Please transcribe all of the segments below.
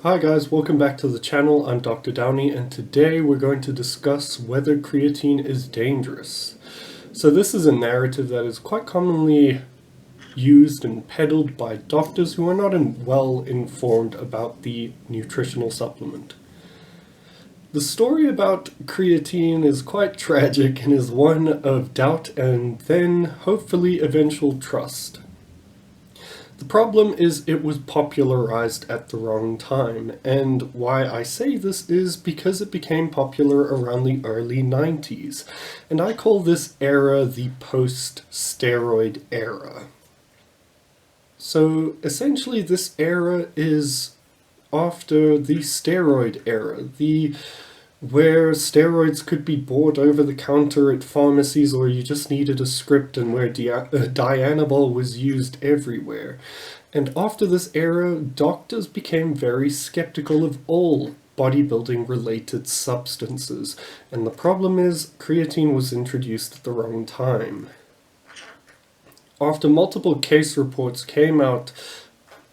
Hi guys, welcome back to the channel. I'm Dr. Downey and today we're going to discuss whether creatine is dangerous. So this is a narrative that is quite commonly used and peddled by doctors who are not well informed about the nutritional supplement. The story about creatine is quite tragic and is one of doubt and then hopefully eventual trust. The problem is it was popularized at the wrong time, and why I say this is because it became popular around the early 90s, and I call this era the post-steroid era. So essentially this era is after the steroid era, where steroids could be bought over the counter at pharmacies or you just needed a script, and where Dianabol was used everywhere. And after this era, doctors became very skeptical of all bodybuilding related substances, and the problem is creatine was introduced at the wrong time. After multiple case reports came out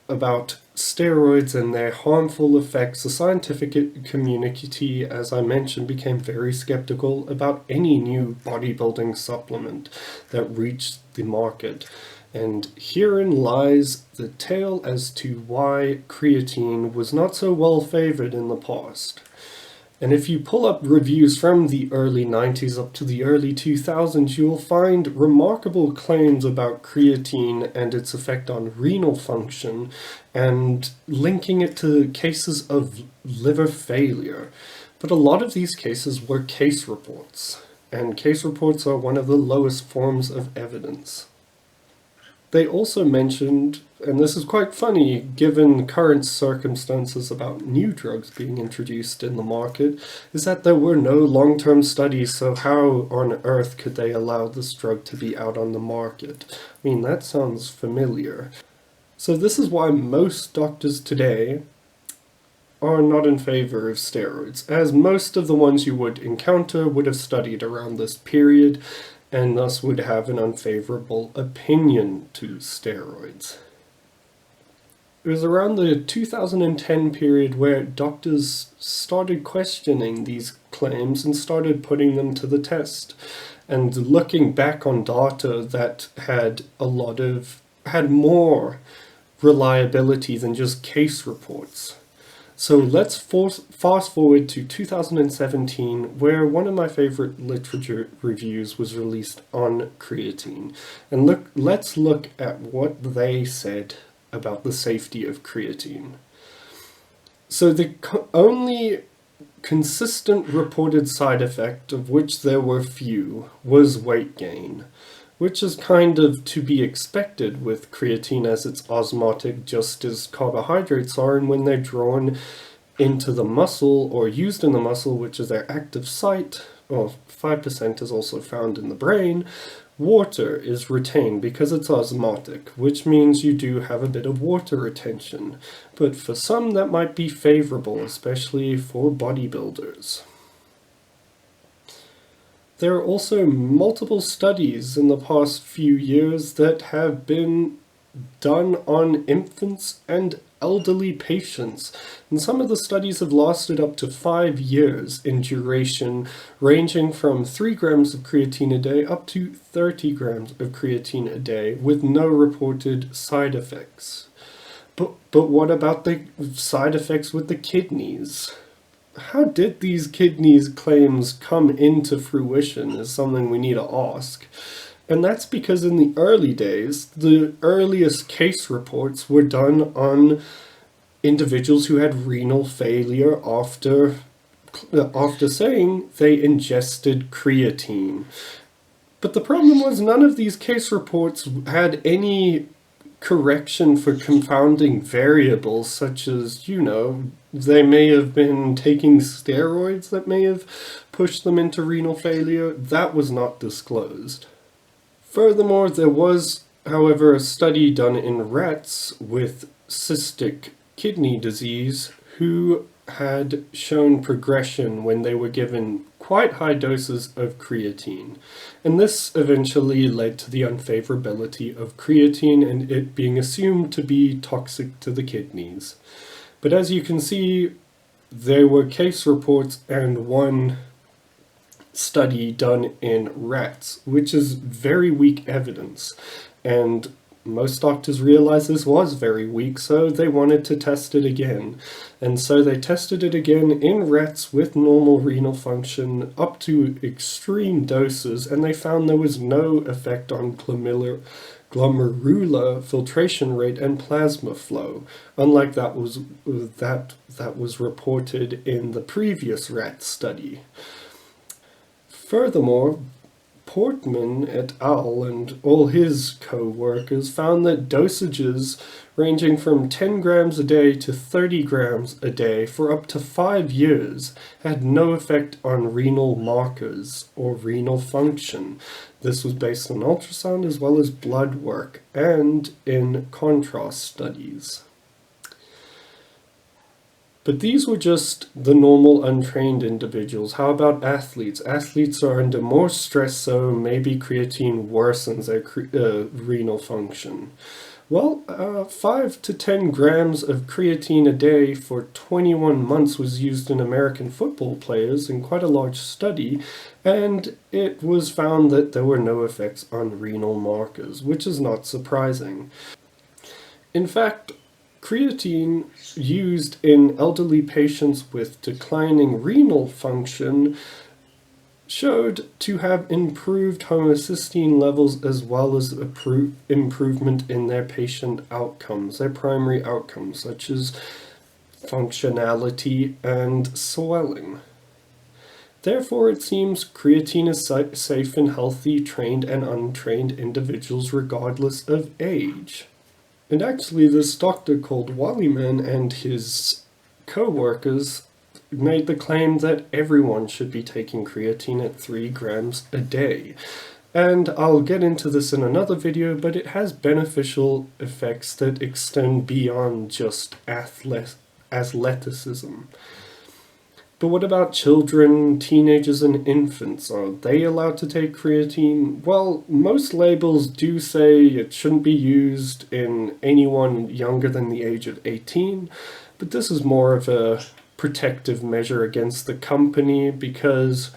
about steroids and their harmful effects, the scientific community, as I mentioned, became very skeptical about any new bodybuilding supplement that reached the market. And herein lies the tale as to why creatine was not so well favored in the past. And if you pull up reviews from the early 90s up to the early 2000s, you will find remarkable claims about creatine and its effect on renal function, and linking it to cases of liver failure. But a lot of these cases were case reports, and case reports are one of the lowest forms of evidence. They also mentioned, and this is quite funny given current circumstances about new drugs being introduced in the market, is that there were no long-term studies, so how on earth could they allow this drug to be out on the market? I mean, that sounds familiar. So this is why most doctors today are not in favor of steroids, as most of the ones you would encounter would have studied around this period, and thus would have an unfavorable opinion to steroids. It was around the 2010 period where doctors started questioning these claims and started putting them to the test, and looking back on data that had more reliability than just case reports. So let's fast forward to 2017, where one of my favorite literature reviews was released on creatine. And let's look at what they said about the safety of creatine. So the only consistent reported side effect, of which there were few, was weight gain, which is kind of to be expected with creatine, as it's osmotic just as carbohydrates are, and when they're drawn into the muscle or used in the muscle, which is their active site, well, 5% is also found in the brain, water is retained because it's osmotic, which means you do have a bit of water retention. But for some that might be favorable, especially for bodybuilders. There are also multiple studies in the past few years that have been done on infants and elderly patients, and some of the studies have lasted up to 5 years in duration, ranging from 3 grams of creatine a day up to 30 grams of creatine a day, with no reported side effects. But what about the side effects with the kidneys? How did these kidneys claims come into fruition is something we need to ask. And that's because in the early days, the earliest case reports were done on individuals who had renal failure after saying they ingested creatine. But the problem was none of these case reports had any correction for confounding variables, such as, they may have been taking steroids that may have pushed them into renal failure. That was not disclosed. Furthermore, there was, however, a study done in rats with cystic kidney disease who had shown progression when they were given quite high doses of creatine. And this eventually led to the unfavorability of creatine and it being assumed to be toxic to the kidneys. But as you can see, there were case reports and one study done in rats, which is very weak evidence. And most doctors realized this was very weak, so they wanted to test it again. And so they tested it again in rats with normal renal function up to extreme doses, and they found there was no effect on glomerular filtration rate and plasma flow, unlike that was reported in the previous rat study. Furthermore, Portman et al. And all his co-workers found that dosages ranging from 10 grams a day to 30 grams a day for up to 5 years had no effect on renal markers or renal function. This was based on ultrasound as well as blood work and in contrast studies. But these were just the normal untrained individuals. How about athletes? Athletes are under more stress, so maybe creatine worsens their renal function. Well, 5 to 10 grams of creatine a day for 21 months was used in American football players in quite a large study, and it was found that there were no effects on renal markers, which is not surprising. In fact, creatine used in elderly patients with declining renal function showed to have improved homocysteine levels as well as improvement in their patient outcomes, their primary outcomes, such as functionality and swelling. Therefore, it seems creatine is safe in healthy, trained and untrained individuals regardless of age. And actually, this doctor called Wallyman and his co-workers made the claim that everyone should be taking creatine at 3 grams a day. And I'll get into this in another video, but it has beneficial effects that extend beyond just athleticism. But what about children, teenagers, and infants? Are they allowed to take creatine? Well, most labels do say it shouldn't be used in anyone younger than the age of 18, but this is more of a protective measure against the company because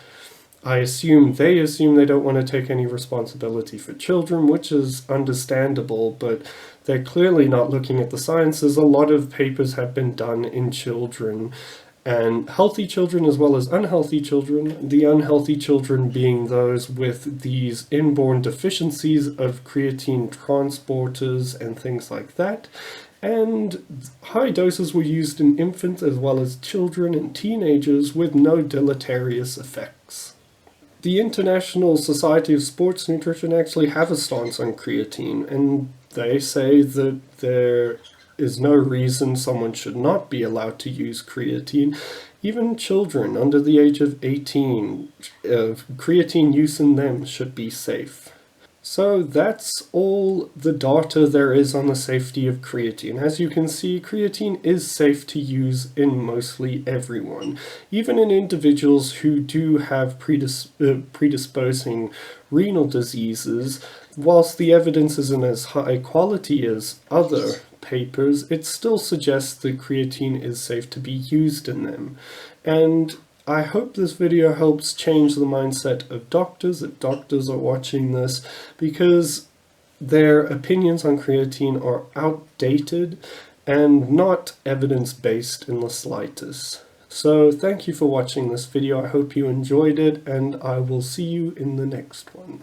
they assume they don't want to take any responsibility for children, which is understandable, but they're clearly not looking at the sciences. A lot of papers have been done in children, and healthy children as well as unhealthy children, the unhealthy children being those with these inborn deficiencies of creatine transporters and things like that. And high doses were used in infants as well as children and teenagers with no deleterious effects. The International Society of Sports Nutrition actually have a stance on creatine, and they say that there is no reason someone should not be allowed to use creatine. Even children under the age of 18, creatine use in them should be safe. So that's all the data there is on the safety of creatine. As you can see, creatine is safe to use in mostly everyone, even in individuals who do have predisposing renal diseases. Whilst the evidence isn't as high quality as other papers, it still suggests that creatine is safe to be used in them. And I hope this video helps change the mindset of doctors, if doctors are watching this, because their opinions on creatine are outdated and not evidence-based in the slightest. So thank you for watching this video. I hope you enjoyed it, and I will see you in the next one.